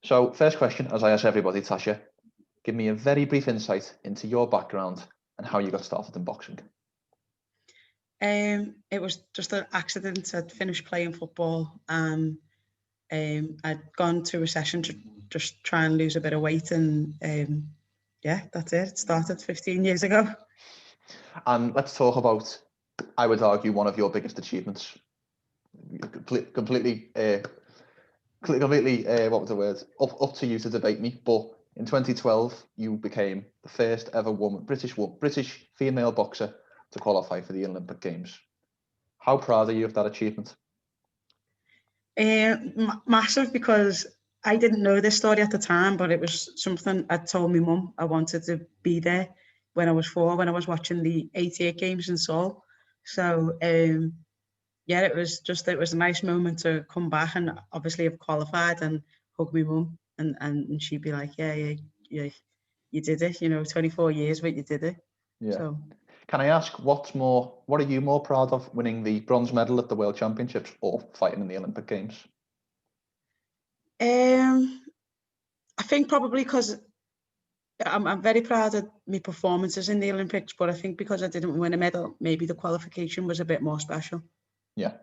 So first question, as I ask everybody, Tasha, give me a very brief insight into your background and how you got started in boxing. It was just an accident. I'd finished playing football and I'd gone through a session to just try and lose a bit of weight, and yeah, that's it. It started 15 years ago. And let's talk about, I would argue, one of your biggest achievements. Completely, what was the word? Up to you to debate me. But in 2012, you became the first ever British female boxer to qualify for the Olympic Games. How proud are you of that achievement? Massive, because I didn't know this story at the time, but it was something I told my mum I wanted to be there when I was 4, when I was watching the 88 Games in Seoul. So yeah, it was a nice moment to come back and obviously have qualified and hug my mum, and she'd be like, yeah, you did it, 24 years, but you did it. Yeah. So, can I ask, what are you more proud of, winning the bronze medal at the World Championships or fighting in the Olympic Games? I think probably because I'm very proud of my performances in the Olympics, but I think because I didn't win a medal, maybe the qualification was a bit more special. Yeah.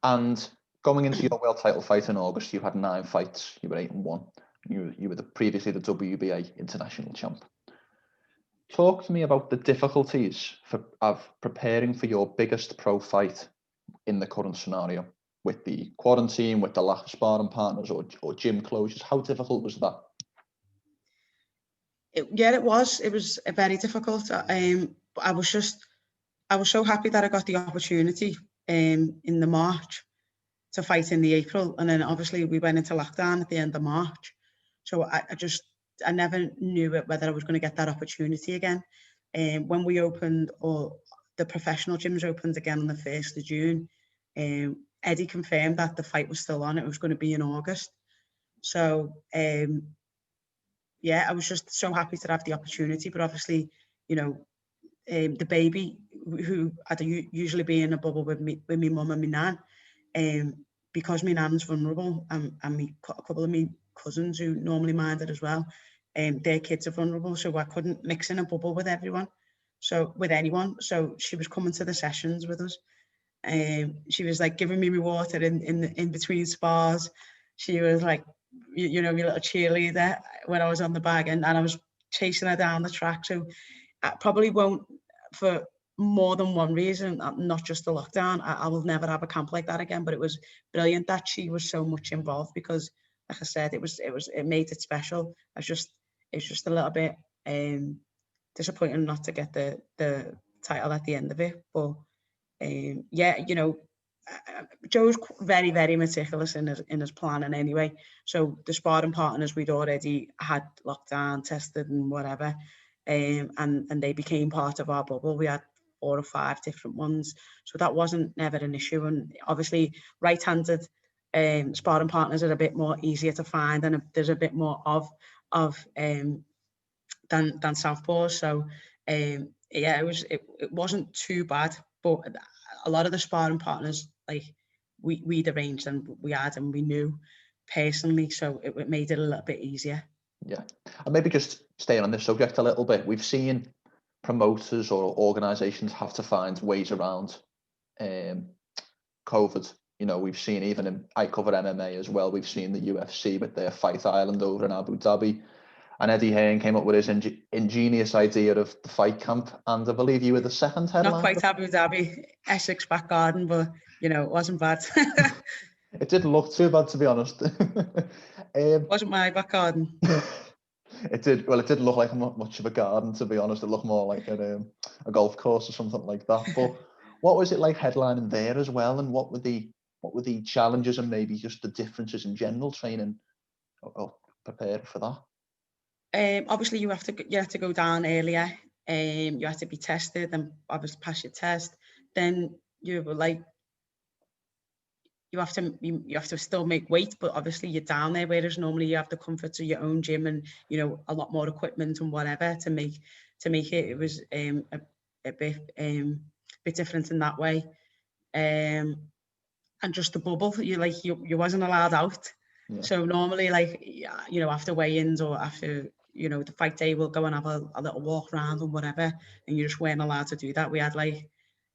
And going into your world title fight in August, you had 9 fights. You were 8-1. You were previously the WBA international champ. Talk to me about the difficulties of preparing for your biggest pro fight in the current scenario, with the quarantine, with the lack of sparring partners or gym closures. How difficult was that? It was very difficult. I was so happy that I got the opportunity in the March to fight in the April, and then obviously we went into lockdown at the end of March. So I never knew whether I was going to get that opportunity again. When we opened, or the professional gyms opened again on the 1st of June, Eddie confirmed that the fight was still on. It was going to be in August. So yeah, I was just so happy to have the opportunity. But obviously, the baby, who I'd usually be in a bubble with my mum and my nan, because my nan's vulnerable, and a couple of my cousins who normally minded as well, their kids are vulnerable, so I couldn't mix in a bubble with anyone. So she was coming to the sessions with us. She was like giving me my water in between spars. She was like, my little cheerleader when I was on the bag, and I was chasing her down the track. So I probably won't, for more than one reason, not just the lockdown. I will never have a camp like that again. But it was brilliant that she was so much involved, because, like I said, it made it special. It's just a little bit disappointing not to get the title at the end of it. But yeah, Joe's very, very meticulous in his planning anyway. So the sparring partners we'd already had locked down, tested, and whatever, and they became part of our bubble. We had 4 or 5 different ones, so that wasn't never an issue. And obviously, right-handed sparring partners are a bit more easier to find, and there's a bit more of than southpaws. So yeah, it wasn't too bad, but a lot of the sparring partners, like, we'd arranged and we had and we knew personally, so it made it a little bit easier. Yeah, and maybe just staying on this subject a little bit, we've seen promoters or organisations have to find ways around COVID. We've seen, I cover MMA as well, we've seen the UFC with their Fight Island over in Abu Dhabi, and Eddie Hearn came up with his ingenious idea of the fight camp, and I believe you were the second headline. Not quite Abu Dhabi, Essex back garden, but it wasn't bad. It didn't look too bad, to be honest. Wasn't my back garden. It didn't look like much of a garden, to be honest. It looked more like a golf course or something like that. But what was it like headlining there as well, and what were the challenges and maybe just the differences in general training or prepared for that? Obviously, you have to go down earlier. You have to be tested and obviously pass your test. Then you were like, you have to still make weight, but obviously you're down there, whereas normally you have the comfort of your own gym and a lot more equipment and whatever to make it. It was a bit different in that way, and just the bubble. You wasn't allowed out. Yeah. So normally, like, you know, after weigh-ins or after, you know, the fight day, we'll go and have a little walk around or whatever, and you just weren't allowed to do that. We had like,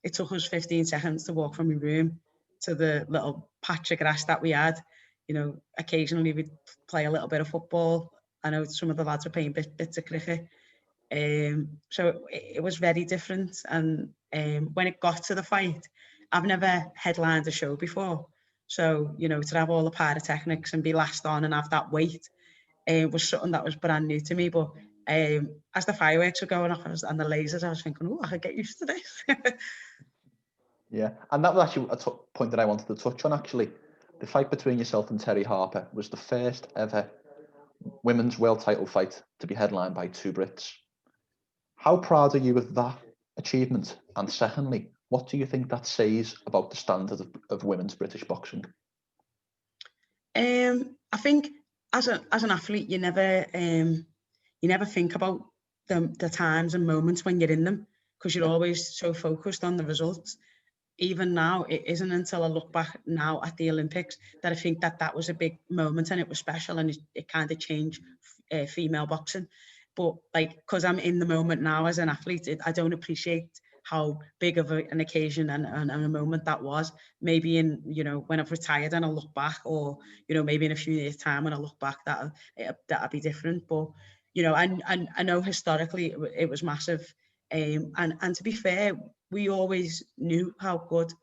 it took us 15 seconds to walk from your room to the little patch of grass that we had. You know, occasionally we'd play a little bit of football. I know some of the lads were playing bits of cricket. So it was very different. And when it got to the fight, I've never headlined a show before. So, you know, to have all the pyrotechnics and be last on and have that weight was something that was brand new to me. But as the fireworks were going off and the lasers, I was thinking, oh, I could get used to this. Yeah, and that was actually a point that I wanted to touch on, actually. The fight between yourself and Terri Harper was the first ever women's world title fight to be headlined by two Brits. How proud are you of that achievement? And secondly, what do you think that says about the standard of women's British boxing? I think as an athlete, you never think about the times and moments when you're in them, because you're always so focused on the results. Even now, it isn't until I look back now at the Olympics that I think that was a big moment and it was special, and it kind of changed female boxing. But like, because I'm in the moment now as an athlete, I don't appreciate how big of an occasion and a moment that was. Maybe in, you know, when I've retired and I look back, or, you know, maybe in a few years' time when I look back, that'll be different. But, you know, I know historically it was massive. And to be fair, we always knew how good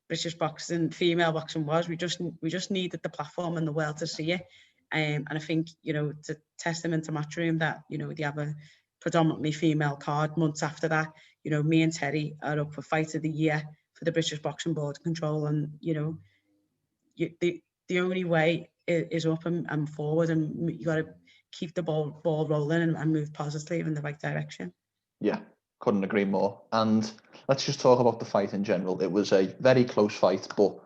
British boxing, female boxing was. We just needed the platform in the world to see it. And I think, you know, it's a testament to Matchroom that, you know, they have a predominantly female card. Months after that, you know, me and Terri are up for Fight of the Year for the British Boxing Board of Control. And, you know, the only way is up and forward, and you got to keep the ball rolling and move positively in the right direction. Yeah, couldn't agree more. And let's just talk about the fight in general. It was a very close fight, but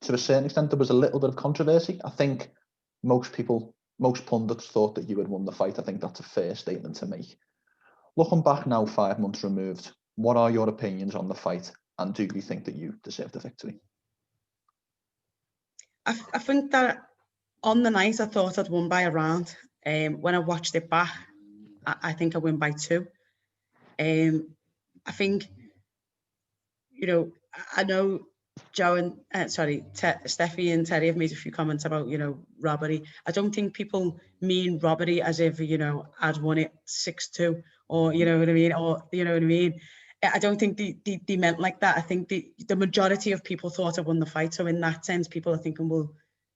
to a certain extent, there was a little bit of controversy. I think most pundits thought that you had won the fight. I think that's a fair statement to make. Looking back now, 5 months removed, what are your opinions on the fight? And do you think that you deserved the victory? I think that on the night, I thought I'd won by a round. When I watched it back, I think I win by 2. I think, you know, I know Joe and Steffi and Terri have made a few comments about, you know, robbery. I don't think people mean robbery as if, you know, I'd won it 6-2, or, you know what I mean, or, you know what I mean. I don't think they meant like that. I think the majority of people thought I won the fight. So in that sense, people are thinking, well,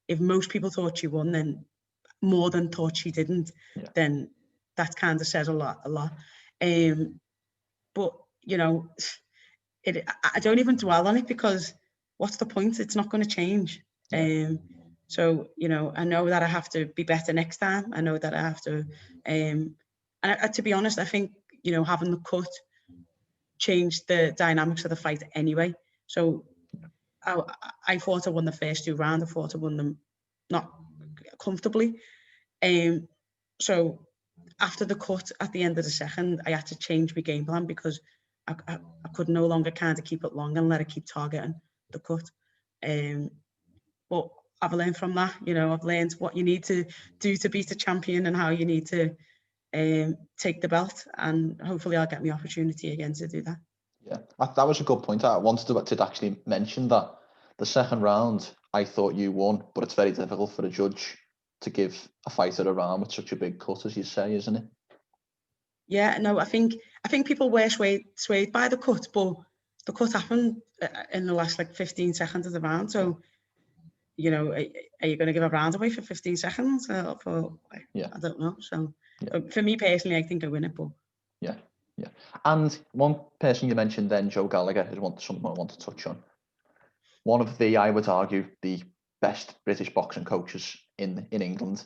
if most people thought she won, then more than thought she didn't, then that kind of says a lot. But, you know, I don't even dwell on it, because what's the point? It's not going to change. So, you know, I know that I have to be better next time. I know that I have to, and to be honest, I think, you know, having the cut changed the dynamics of the fight anyway. So I thought I won the first 2 rounds. I thought I won them not comfortably. So after the cut at the end of the second, I had to change my game plan, because I could no longer kind of keep it long and let it keep targeting the cut. But I've learned from that. You know, I've learned what you need to do to beat a champion and how you need to take the belt, and hopefully I'll get my opportunity again to do that. Yeah, that was a good point. I wanted to actually mention that the second round, I thought you won, but it's very difficult for a judge to give a fighter a round with such a big cut, as you say, isn't it? Yeah, no, I think people were swayed by the cut, but the cut happened in the last like 15 seconds of the round. So, you know, are you going to give a round away for 15 seconds? I don't know. So for me personally, I think I win it, but yeah. And one person you mentioned then, Joe Gallagher, is something I want to touch on. One of the, I would argue, the best British boxing coaches in England.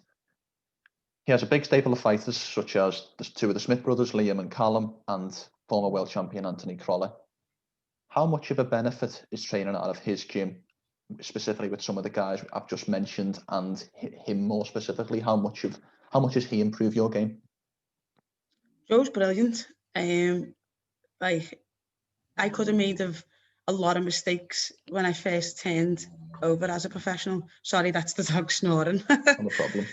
He has a big stable of fighters, such as the 2 of the Smith brothers, Liam and Callum, and former world champion Anthony Crolla. How much of a benefit is training out of his gym, specifically with some of the guys I've just mentioned, and him more specifically? How much has he improved your game? Joe's brilliant. Like, I could have made of a lot of mistakes when I first turned over as a professional. Sorry, that's the dog snoring. Not a problem.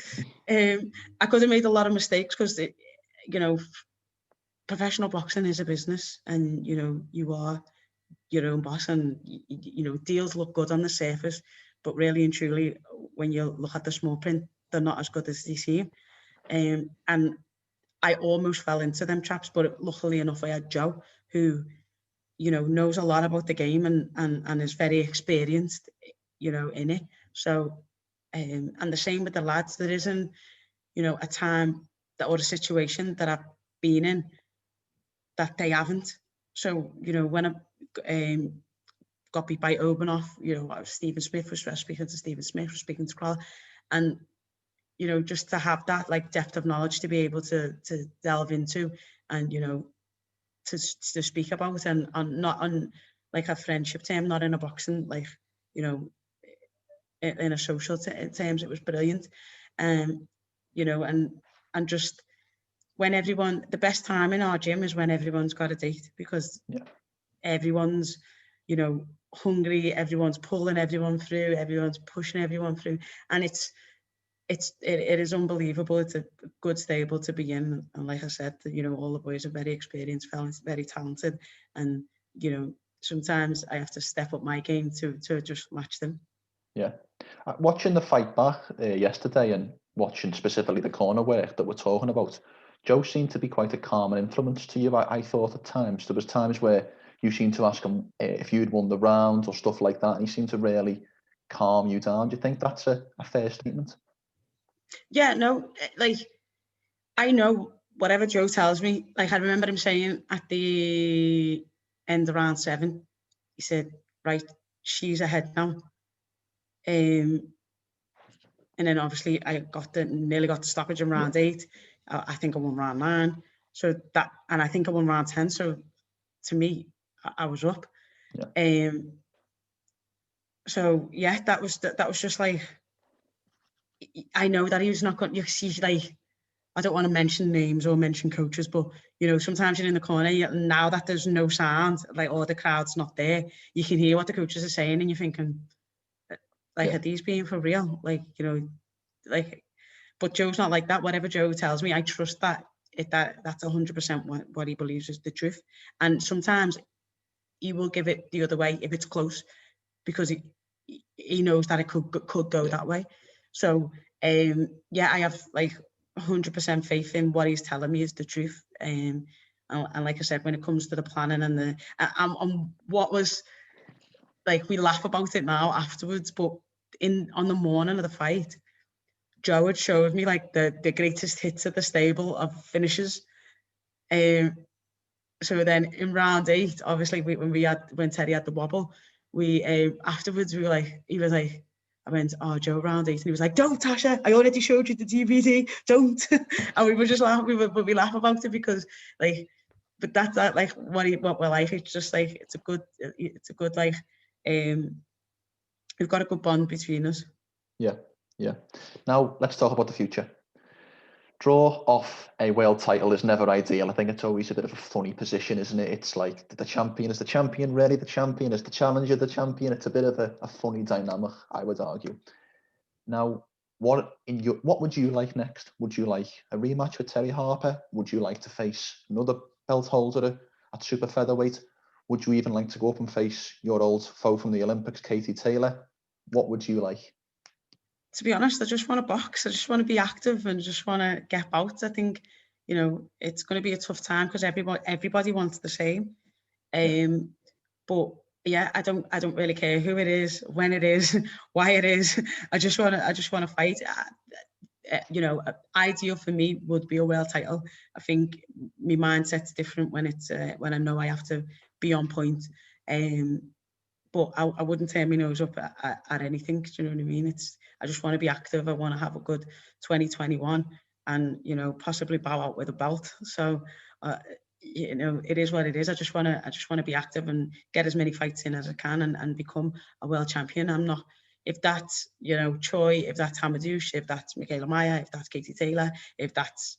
I could have made a lot of mistakes because, you know, professional boxing is a business, and you know, you are your own boss, and you know, deals look good on the surface, but really and truly, when you look at the small print, they're not as good as they seem. And I almost fell into them traps, but luckily enough, I had Joe, who, you know, knows a lot about the game and is very experienced, you know, in it. So, and the same with the lads. There isn't, you know, a time that or a situation that I've been in that they haven't. So, you know, when I got beat by Obanoff, you know, Stephen Smith was speaking to Stephen Smith, was speaking to Carl, and you know, just to have that like depth of knowledge to be able to delve into, and you know, to speak about, and not on like a friendship term, not in a boxing, like, you know, in a social terms, it was brilliant. You know, and just when everyone, the best time in our gym is when everyone's got a date, because everyone's, you know, hungry, everyone's pulling everyone through, everyone's pushing everyone through, and it is unbelievable. It's a good stable to be in, and like I said, you know, all the boys are very experienced fellas, very talented, and you know, sometimes I have to step up my game to just match them. Yeah. Watching the fight back yesterday, and watching specifically the corner work that we're talking about, Joe seemed to be quite a calming influence to you. I thought at times there was times where you seemed to ask him if you'd won the round or stuff like that, and he seemed to really calm you down. Do you think that's a fair statement? Yeah, no, like I know whatever Joe tells me. Like I remember him saying at the end of round 7, he said, "Right, she's ahead now." And then obviously I nearly got the stoppage in round 8. I think I won round 9. So that, and I think I won round 10. So to me, I was up. Yeah. So yeah, that was just like, I know that he was not going. You see, like, I don't want to mention names or mention coaches, but you know, sometimes you're in the corner. Now that there's no sound, like, or the crowd's not there, you can hear what the coaches are saying, and you're thinking, like, are these being for real? Like, you know, like. But Joe's not like that. Whatever Joe tells me, I trust that that's 100% what he believes is the truth. And sometimes he will give it the other way if it's close, because he knows that it could go that way. So yeah, I have like 100% faith in what he's telling me is the truth. And like I said, when it comes to the planning and what was, like, we laugh about it now afterwards, but on the morning of the fight, Joe had showed me like the greatest hits at the stable of finishes. So then in round 8, obviously when Terri had the wobble, we afterwards we were like, he was like, I went, "Oh, Joe, round 8," and he was like, "Don't, Tasha, I already showed you the DVD, don't." And we were just laughing, we laugh about it because, like, but that's that, like, what we're like. It's just like, it's a good like, we've got a good bond between us. Yeah. Now let's talk about the future. Draw off a world title is never ideal. I think it's always a bit of a funny position, isn't it? It's like the champion is the champion, really the champion is the challenger, the champion. It's a bit of a funny dynamic, I would argue. Now, what would you like next? Would you like a rematch with Terri Harper? Would you like to face another belt holder at super featherweight? Would you even like to go up and face your old foe from the Olympics, Katie Taylor? What would you like? To be honest, I just want to box. I just want to be active and just want to get out. I think, you know, it's going to be a tough time because everybody wants the same. But yeah, I don't really care who it is, when it is, why it is. I just want to fight. You know, ideal for me would be a world title. I think my mindset's different when it's when I know I have to be on point. But I wouldn't turn my nose up at anything. Do you know what I mean? I just want to be active. I want to have a good 2021, and you know, possibly bow out with a belt. So you know, it is what it is. I just want to be active and get as many fights in as I can, and become a world champion. I'm not. If that's, you know, Choi, if that's Hamadouche, if that's Michaela Maya, if that's Katie Taylor, if that's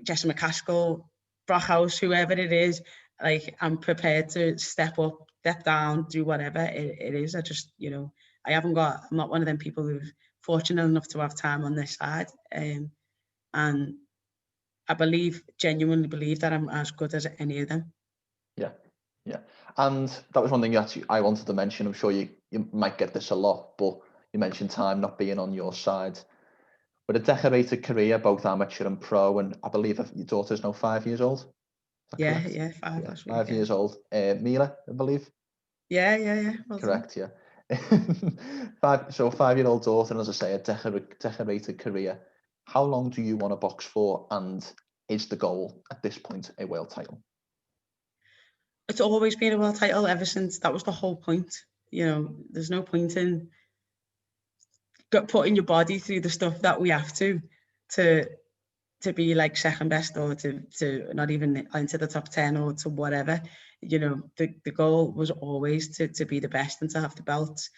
Jessica McCaskill, Brockhouse, whoever it is, like, I'm prepared to step up step down, do whatever it is. I just, you know, I'm not one of them people who's fortunate enough to have time on this side. And I genuinely believe that I'm as good as any of them. Yeah, yeah. And that was one thing I wanted to mention. I'm sure you might get this a lot, but you mentioned time not being on your side. With a decorated career, both amateur and pro, and I believe your daughter's now 5 years old. Yeah, correct? yeah, 5 last week. 5 years old. Mila, I believe. Yeah. Well correct, done. Yeah. 5-year-old daughter, and as I say, a decorated career. How long do you want to box for, and is the goal at this point a world title? It's always been a world title ever since. That was the whole point. You know, there's no point in putting your body through the stuff that we have to be like second best, or to not even into the top 10 or to whatever. You know, the goal was always to be the best and to have the belt.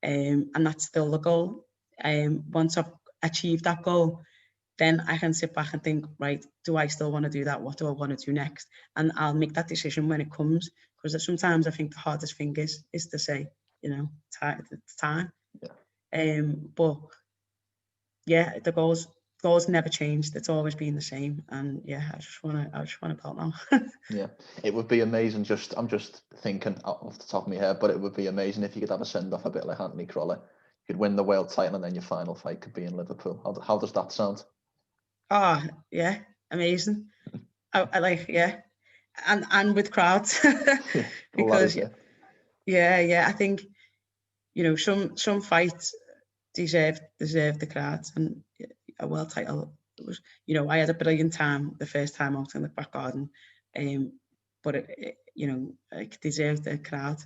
And that's still the goal. Once I've achieved that goal, then I can sit back and think, right, do I still want to do that? What do I want to do next? And I'll make that decision when it comes, because sometimes I think the hardest thing is to say, you know, it's time. Yeah. But yeah, the goals never changed. It's always been the same. And yeah, I just want to belt now. Yeah, it would be amazing. I'm just thinking off the top of my head, but it would be amazing if you could have a send off a bit like Anthony Crawley. You could win the world title, and then your final fight could be in Liverpool. How does that sound? Oh yeah, amazing. I like, yeah, and with crowds. Because yeah, I think, you know, some fights deserve the crowds, and a world title was, you know, I had a brilliant time the first time out in the back garden, but it you know, it deserved the crowd.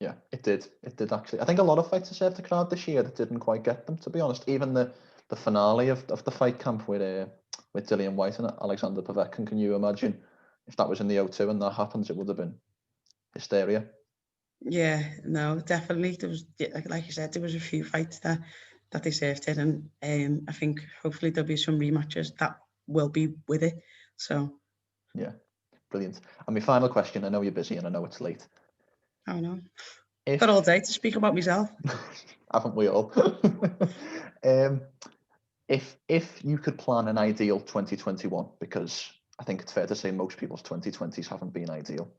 Yeah, it did actually. I think a lot of fights deserved the crowd this year that didn't quite get them, to be honest. Even the finale of the fight camp with Dillian White and Alexander Povetkin. Can you imagine if that was in the O2 and that happens? It would have been hysteria. Yeah, no, definitely. There was, like you said, there was a few fights that deserved it, and I think hopefully there'll be some rematches that will be with it. So yeah, brilliant. And my final question, I know you're busy and I know it's late. I don't know. Got all day to speak about myself. Haven't we all? If you could plan an ideal 2021, because I think it's fair to say most people's 2020s haven't been ideal,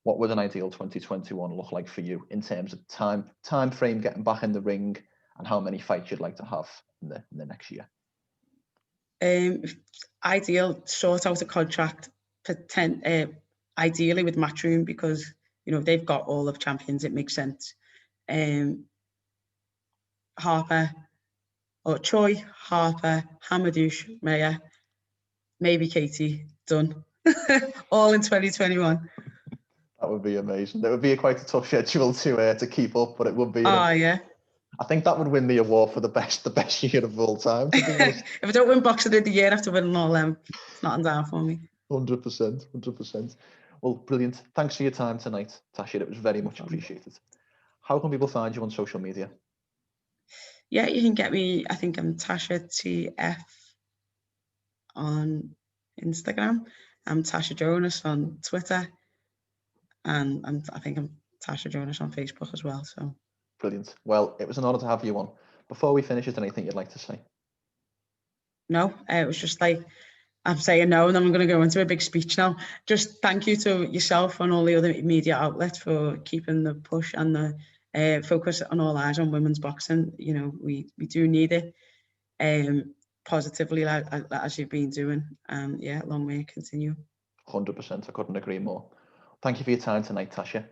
what would an ideal 2021 look like for you in terms of time frame, getting back in the ring, and how many fights you'd like to have in the next year? Ideal, sort out a contract, ideally with Matchroom, because, you know, they've got all of champions. It makes sense. Harper, or Choi, Harper, Hamadouche, Maya, maybe Katie, done. All in 2021. That would be amazing. It would be quite a tough schedule to keep up, but it would be. Oh yeah. I think that would win the award for the best year of all time. To be honest. If I don't win Boxer of the Year after winning all them, it's not down for me. 100%. Well, brilliant. Thanks for your time tonight, Tasha. It was very much appreciated. How can people find you on social media? Yeah, you can get me. I think I'm Tasha TF on Instagram. I'm Tasha Jonas on Twitter, and I think I'm Tasha Jonas on Facebook as well. So brilliant. Well, it was an honour to have you on. Before we finish, is there anything you'd like to say? No, it was just like, I'm saying no, and then I'm going to go into a big speech now. Just thank you to yourself and all the other media outlets for keeping the push and the focus on all eyes on women's boxing. You know, we do need it positively, like as you've been doing. Yeah, long way to continue. 100%. I couldn't agree more. Thank you for your time tonight, Tasha.